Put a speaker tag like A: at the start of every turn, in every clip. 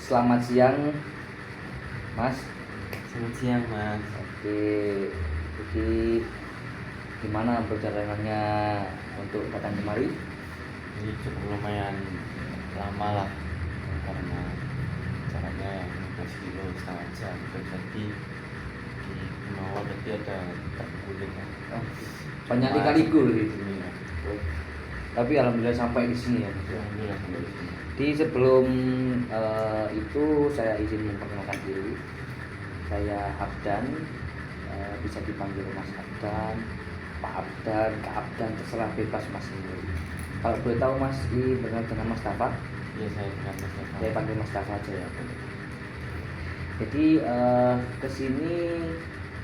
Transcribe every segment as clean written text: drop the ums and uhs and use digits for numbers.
A: Selamat siang, Mas.
B: Selamat siang, Mas.
A: Oke, jadi gimana perjalanannya untuk datang kemari?
B: Ini cukup lumayan lama lah, karena caranya yang 15 kilo setengah jam. Terus tadi di bawah berarti ada terguling kan.
A: Oh, banyak dikaliku di sini.
B: Ya.
A: Tapi alhamdulillah sampai di sini ya.
B: Alhamdulillah sampai di sini.
A: Di sebelum itu saya izin memperkenalkan diri. Saya Abdan, bisa dipanggil Mas Abdan, Pak Abdan, Kak Abdan, terserah bebas Mas ini. Kalau boleh tahu Mas, ini benar dengan Mas Tafa?
B: Iya, saya dengan Mas Tafa.
A: Saya panggil Mas Tafa aja ya. Jadi kesini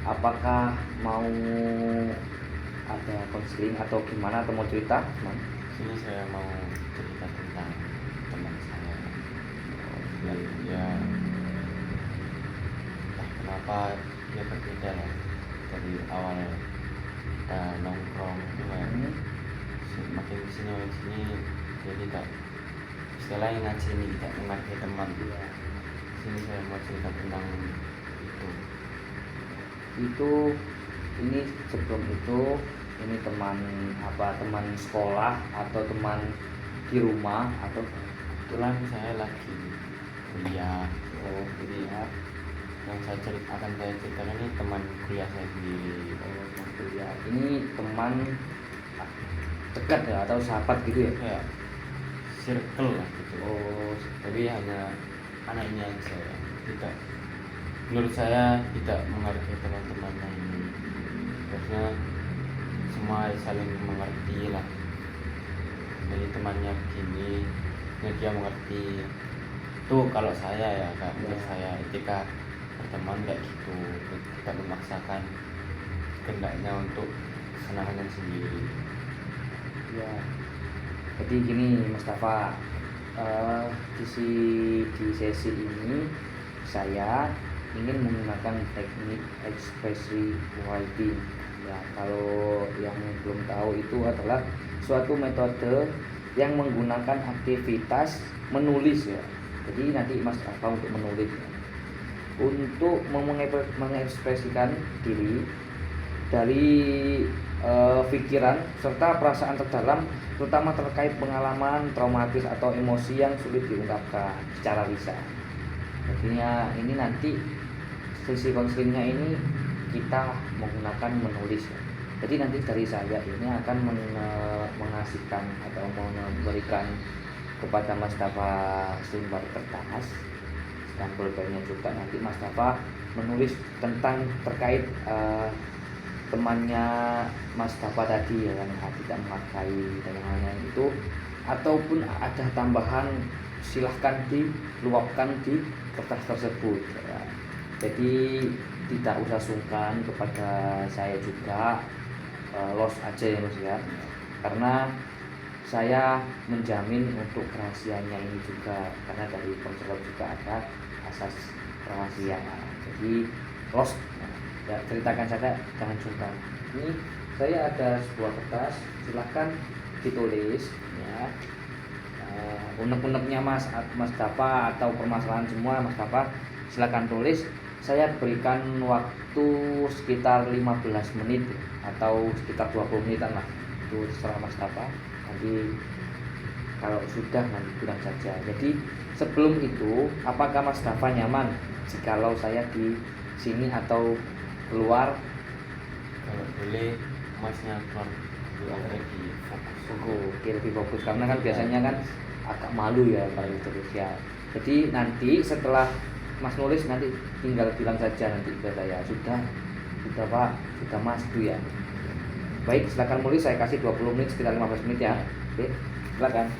A: apakah mau ada konseling atau gimana, atau mau cerita, Mas?
B: Sini saya mau cerita tentang teman saya. Dan dia entah kenapa dia berbeda lah dari awal kita nongkrong itu kan. Makin kesini dia tidak istilahnya ngaji ini tidak menghargai teman. Sini saya mau cerita tentang itu.
A: Ini sebelum itu, ini teman sekolah atau teman di rumah atau
B: Kebetulan saya lagi kuliah. Jadi yang akan saya ceritakan ini teman kuliah saya sendiri.
A: teman kuliah. Ini teman dekat ya atau sahabat gitu ya?
B: Kayak circle lah gitu. Tapi hanya anaknya aja ya. Tidak, menurut saya tidak menghargai teman-teman lain. Karena semua saling mengerti lah. Jadi temannya begini, dia mengerti. Itu kalau saya ya, menurut saya etika berteman kayak gitu, tidak memaksakan kehendaknya untuk kesenangannya sendiri.
A: Ya, jadi gini Mas Tafa, di sesi ini saya ingin menggunakan teknik ekspresi writing. Ya, kalau yang belum tahu itu adalah suatu metode yang menggunakan aktivitas menulis ya. Jadi nanti Mas Tafa untuk menulis ya, untuk mengekspresikan diri dari pikiran serta perasaan terdalam, terutama terkait pengalaman traumatis atau emosi yang sulit diungkapkan secara lisan. Artinya ini nanti sesi konselingnya ini kita menggunakan menulis. Jadi nanti dari saya ini akan mengasihkan atau memberikan kepada Mas Tafa selembar kertas dan pulpennya juga. Nanti Mas Tafa menulis tentang terkait temannya Mas Tafa tadi ya, yang tidak menghargai dan yang lain itu, ataupun ada tambahan silahkan diluapkan di kertas tersebut ya. Jadi tidak usah sungkan kepada saya juga, los aja ya Mas ya, karena saya menjamin untuk rahasianya ini juga, karena dari konselor juga ada asas rahasia. Jadi los ya, ceritakan saja, jangan sungkan. Ini saya ada sebuah kertas, silahkan ditulis ya, unek-uneknya Mas Tafa atau permasalahan semua Mas Tafa silahkan tulis. Saya berikan waktu sekitar 15 menit atau sekitar 20 menitan lah, itu terserah Mas Tafa. Nanti kalau sudah nanti bilang saja. Jadi sebelum itu, apakah Mas Tafa nyaman jikalau saya di sini atau keluar?
B: Kalau boleh Masnya keluar lebih fokus.
A: Oke, lebih fokus, karena kan biasanya kan agak malu ya kalau terus ya. Jadi nanti setelah Mas nulis, nanti tinggal bilang saja nanti ke saya, sudah Pak, sudah Mas itu ya. Baik, silakan nulis, saya kasih 20 menit, sekitar 15 menit ya. Oke, silakan.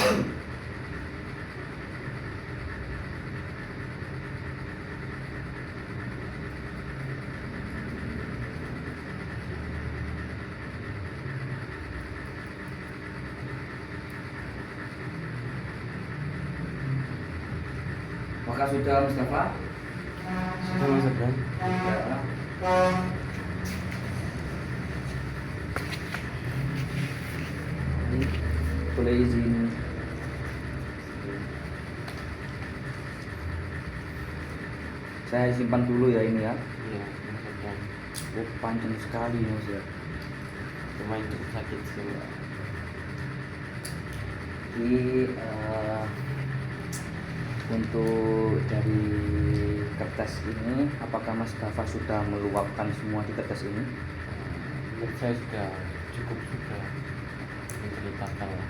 A: Maka sudah Mustafa?
B: Sudah Mas Abdan.
A: Ini boleh izin saya simpan dulu ya ini ya.
B: Iya Mas Abdan.
A: Oh, panjang sekali Mas ya.
B: Lumayan cukup sakit sih Mbak.
A: Jadi untuk dari kertas ini, apakah Mas Dafa sudah meluapkan semua di kertas ini?
B: Menurut saya sudah cukup sudah menceritakan lah.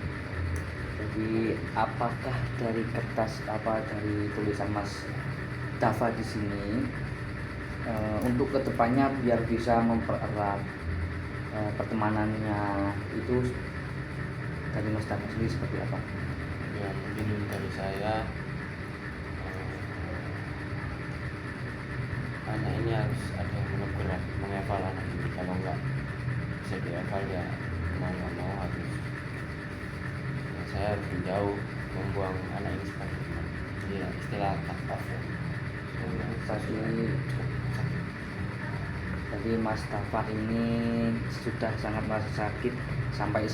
A: Jadi apakah dari kertas dari tulisan Mas Dafa di sini untuk kedepannya biar bisa mempererat pertemanannya itu dari Mas Dafa sendiri seperti apa?
B: Ya mungkin dari saya anak ini harus ada yang benar-benar mengeval anak ini. Kalau enggak bisa dieval ya mau nggak mau harus ya, saya harus menjauh, membuang anak ini sebagai teman. Jadi ya, istilah takaf ya.
A: Jadi Mas Dafa ini sudah sangat merasa sakit sampai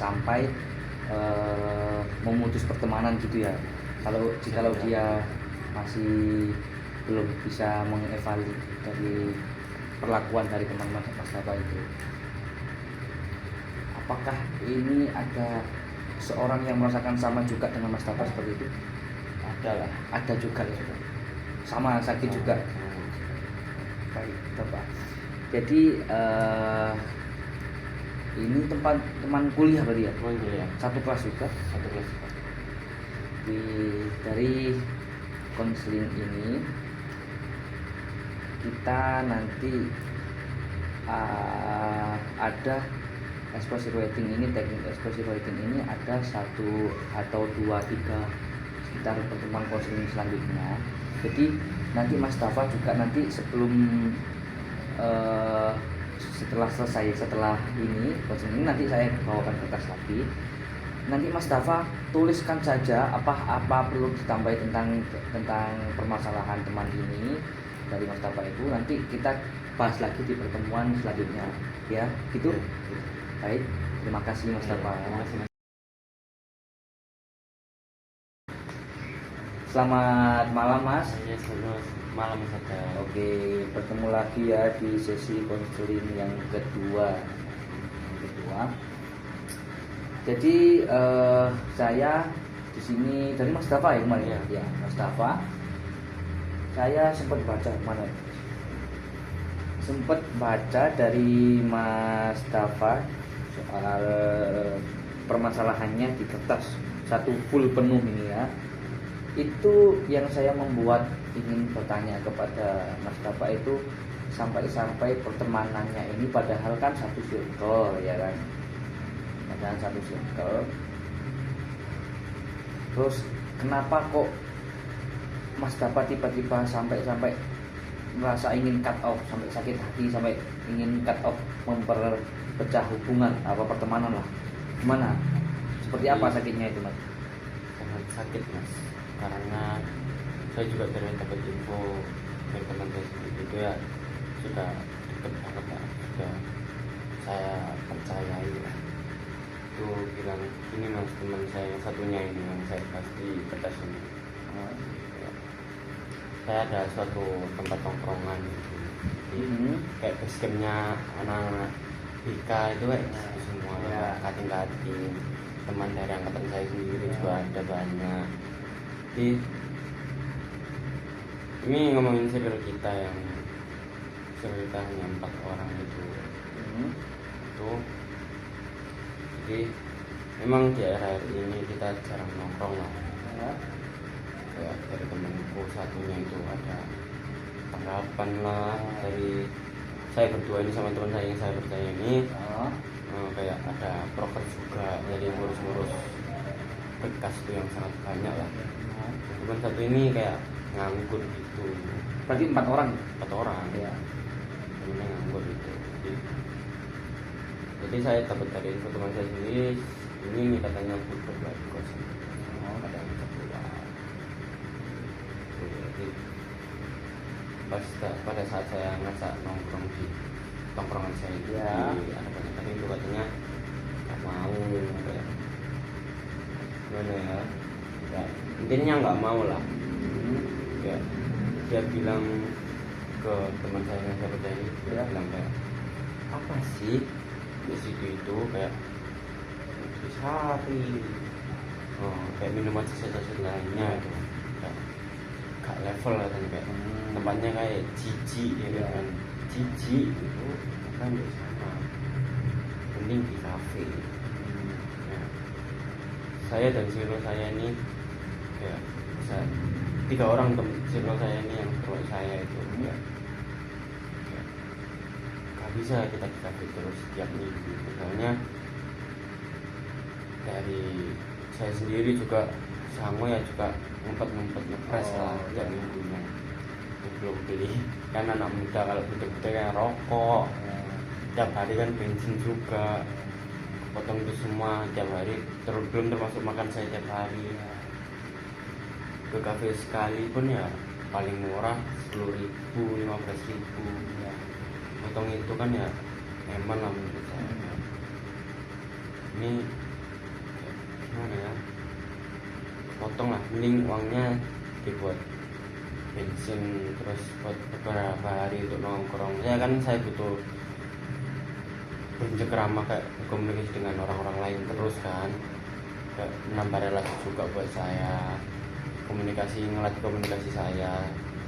A: memutus pertemanan gitu ya. Kalau dia masih belum bisa mengevaluasi dari perlakuan dari teman-teman Mas Dafa itu. Apakah ini ada seorang yang merasakan sama juga dengan Mas Dafa seperti itu?
B: Ada lah.
A: Ada juga ya, sudah. Sama sakit juga. Baik, Bapak. Jadi ini tempat teman kuliah berarti ya?
B: Teman kuliah.
A: Satu kelas juga.
B: Satu kelas.
A: Dari konseling ini kita nanti ada exposure writing ini, teknik exposure writing ini ada 1 atau 2, 3 sekitar pertemuan konseling selanjutnya. Jadi nanti Mas Dafa juga nanti setelah ini konseling ini nanti saya bawakan kertas lagi. Nanti Mas Dafa tuliskan saja apa perlu ditambahi tentang permasalahan teman ini dari Mas Dafa itu. Nanti kita bahas lagi di pertemuan selanjutnya, ya, gitu. Baik, terima kasih Mas Dafa. Selamat malam Mas.
B: Ya, selamat malam saja.
A: Oke, bertemu lagi ya di sesi konseling yang kedua. Jadi saya di sini dari Mas Dafa ya kemarin ya. Mas Dafa. Saya sempat baca dari Mas Dafa soal permasalahannya di kertas 1 full penuh ini ya. Itu yang saya membuat ingin bertanya kepada Mas Dafa itu sampai pertemanannya ini padahal kan satu circle ya kan. Padahal satu circle. Terus kenapa kok Mas Dafa tiba-tiba sampai merasa ingin cut off, sampai sakit hati, sampai ingin cut off, memperpecah hubungan pertemanan lah. Gimana? Seperti apa sakitnya itu Mas?
B: Sangat sakit Mas, karena saya juga dari dapat info dari teman saya sendiri itu ya sudah dekat banget lah, sudah saya percayai lah. Itu bilang ini Mas, teman saya yang satunya ini yang saya pasti kertas ini. Saya ada suatu tempat tongkrongan gitu. Kayak basecampnya anak-anak BK itu semua ya, kating-kating teman dari angkatan saya sendiri juga ada banyak. Jadi ini ngomongin circle kita yang hanya 4 orang itu. Jadi memang di akhir ini kita jarang nongkrong lah. Kayak dari temanku satunya itu ada tanggapan lah dari saya berdua ini sama teman saya yang saya percaya ini. Kayak ada proker juga, jadi ngurus-ngurus bekas tuh yang sangat banyak lah. Teman satu ini kayak nganggur gitu.
A: Berarti 4 orang.
B: 4 orang
A: Ya.
B: temennya nganggur gitu. Jadi saya dapat dari info teman saya sendiri, ini katanya butuh lagi kosan. Ada yang keluar. Jadi pada saat saya ngajak nongkrong di tongkrongan saya itu,
A: Ya.
B: di anak banyak tadi itu katanya nggak mau, kayak gimana ya, intinya nggak mau lah. Ya, dia bilang ke teman saya yang saya percaya ini, dia bilang kayak apa sih di situ itu kayak sehari, kayak minuman saset-saset lainnya itu kayak gak level lah kayak tempatnya kayak jijik ya kan, jijik gitu kan di sana, mending di kafe. Nah, saya dan circle saya ini kayak bisa 3 orang circle saya ini yang terus saya itu kayak gak bisa kita di kafe terus setiap minggu. Misalnya dari saya sendiri juga sama ya, juga ngumpet ngepres lah tiap minggunya. Belum beli kan anak muda, kalau butuh-butuh kayak rokok tiap hari kan, bensin juga potong itu semua tiap hari, belum termasuk makan saya tiap hari. Ke kafe sekali pun ya paling murah 10.000, 15.000 ya. Potong itu kan ya emang lah menurut saya. Ini gimana ya, potong lah, mending uangnya dibuat bensin terus buat beberapa hari untuk nongkrong. Saya butuh bercengkrama, kayak komunikasi dengan orang-orang lain terus kan, kayak menambah relasi juga buat saya, ngelatih komunikasi saya.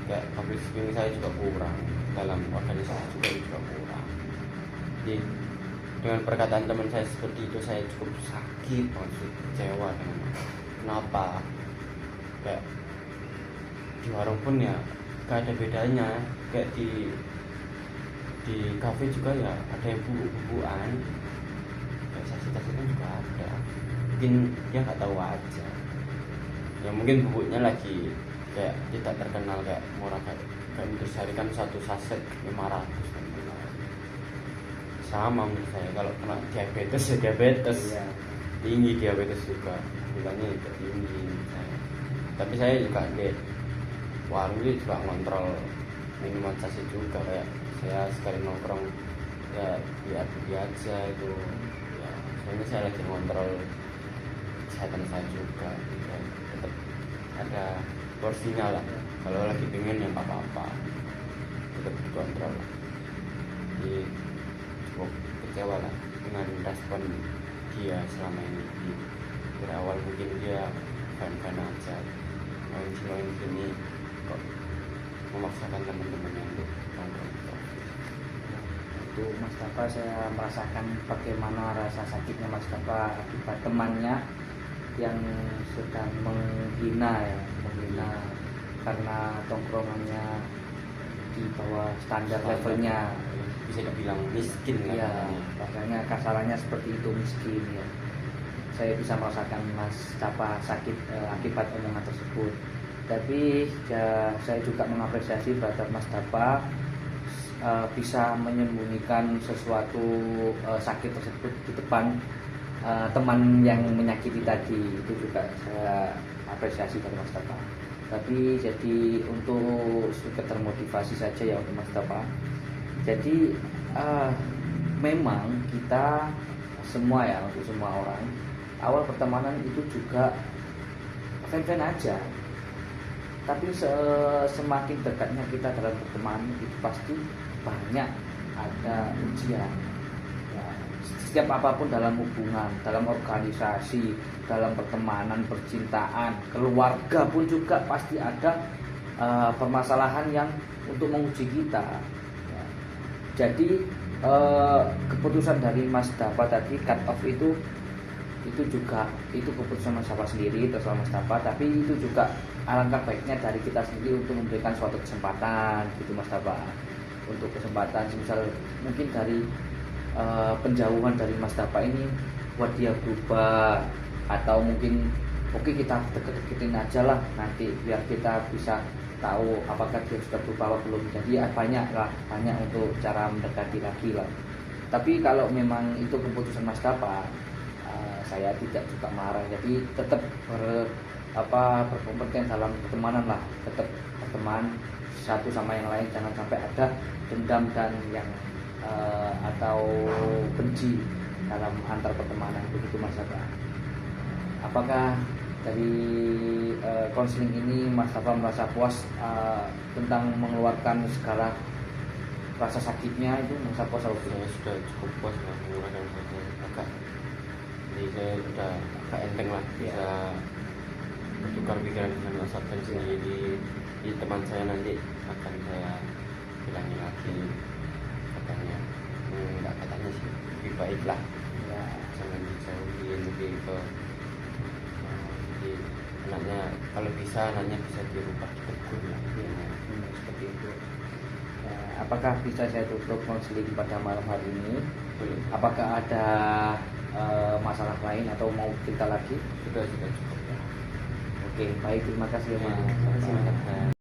B: Kayak public speaking saya juga kurang, dalam organisasi juga kurang. Jadi dengan perkataan teman saya seperti itu, saya cukup sakit, maksud kecewa dengan kenapa kayak di warung pun ya gak ada bedanya, kayak di kafe juga ya ada yang bubuk-bubukan, kayak saset-sasetan juga ada. Mungkin dia nggak tahu aja ya, mungkin bubuknya lagi kayak tidak terkenal, kayak murah, kayak Intisari kan satu saset 500 kan. Sama menurut saya, kalau kena diabetes ya diabetes
A: Iya.
B: tinggi, diabetes juga bilangnya itu tinggi. Tapi saya juga di warung juga ngontrol minuman saset juga, kayak saya sekali nongkrong ya biar aja itu ya, soalnya saya lagi ngontrol kesehatan saya juga ya, tetap ada porsinya lah. Kalau lagi pengen ya nggak apa-apa, tetap dikontrol. Jadi cukup kecewa lah dengan respon dia selama ini. Dari awal mungkin dia fan-fan aja, main sini kok memaksakan teman-temannya untuk nongkrong.
A: Itu Mas Tapa, saya merasakan bagaimana rasa sakitnya Mas Tapa akibat temannya yang sedang menghina karena tongkrongannya di bawah standar levelnya,
B: bisa dibilang miskin kan
A: ya,
B: katanya.
A: makanya kasarannya seperti itu, miskin ya. Saya bisa merasakan Mas Tapa sakit akibat omongan tersebut. Tapi ya, saya juga mengapresiasi terhadap Mas Tapa bisa menyembunyikan sesuatu sakit tersebut di depan teman yang menyakiti tadi. Itu juga saya apresiasi dari Mas Tapa. Tapi jadi untuk sedikit termotivasi saja ya untuk Mas Tapa. Jadi memang kita semua ya, untuk semua orang, awal pertemanan itu juga fan-fan aja. Tapi semakin dekatnya kita dalam berteman itu pasti banyak ada ujian ya. Setiap apapun dalam hubungan, dalam organisasi, dalam pertemanan, percintaan, keluarga pun juga pasti ada permasalahan yang untuk menguji kita ya. Jadi keputusan dari Mas Dapa tadi, cut off itu juga itu keputusan Mas Dapa sendiri, terserah Mas Dapa. Tapi itu juga alangkah baiknya dari kita sendiri untuk memberikan suatu kesempatan gitu Mas Dapa, untuk kesempatan misal mungkin dari penjauhan dari Mas Dapa ini buat dia berubah, atau mungkin oke kita deket-deketin aja lah nanti biar kita bisa tahu apakah dia sudah berubah apa belum. Jadi ya, banyak untuk cara mendekati lagi lah. Tapi kalau memang itu keputusan Mas Dapa, saya tidak juga marah. Jadi tetap berkompeten dalam pertemanan lah, tetap berteman satu sama yang lain, jangan sampai ada dendam dan yang atau benci dalam antar pertemanan, begitu Mas Dapa. Apakah dari konseling ini Mas Dapa merasa puas tentang mengeluarkan segala rasa sakitnya itu? Merasa puas atau
B: Saya sudah cukup puas lah menggunakan agak, jadi saya sudah agak enteng lah bisa bertukar pikiran dengan Mas Sabdan sendiri. Di teman saya nanti akan saya bilangi lagi, katanya sih lebih baik lah
A: ya,
B: jangan dijauhin, lebih ke jadi anaknya kalau bisa anaknya bisa dirubah ditegur lah ya.
A: seperti itu. Ya, apakah bisa saya tutup konseling pada malam hari ini?
B: Boleh.
A: Apakah ada masalah lain atau mau cerita lagi?
B: Sudah cukup ya.
A: Oke, baik, terima kasih ya Mas.
B: Terima kasih.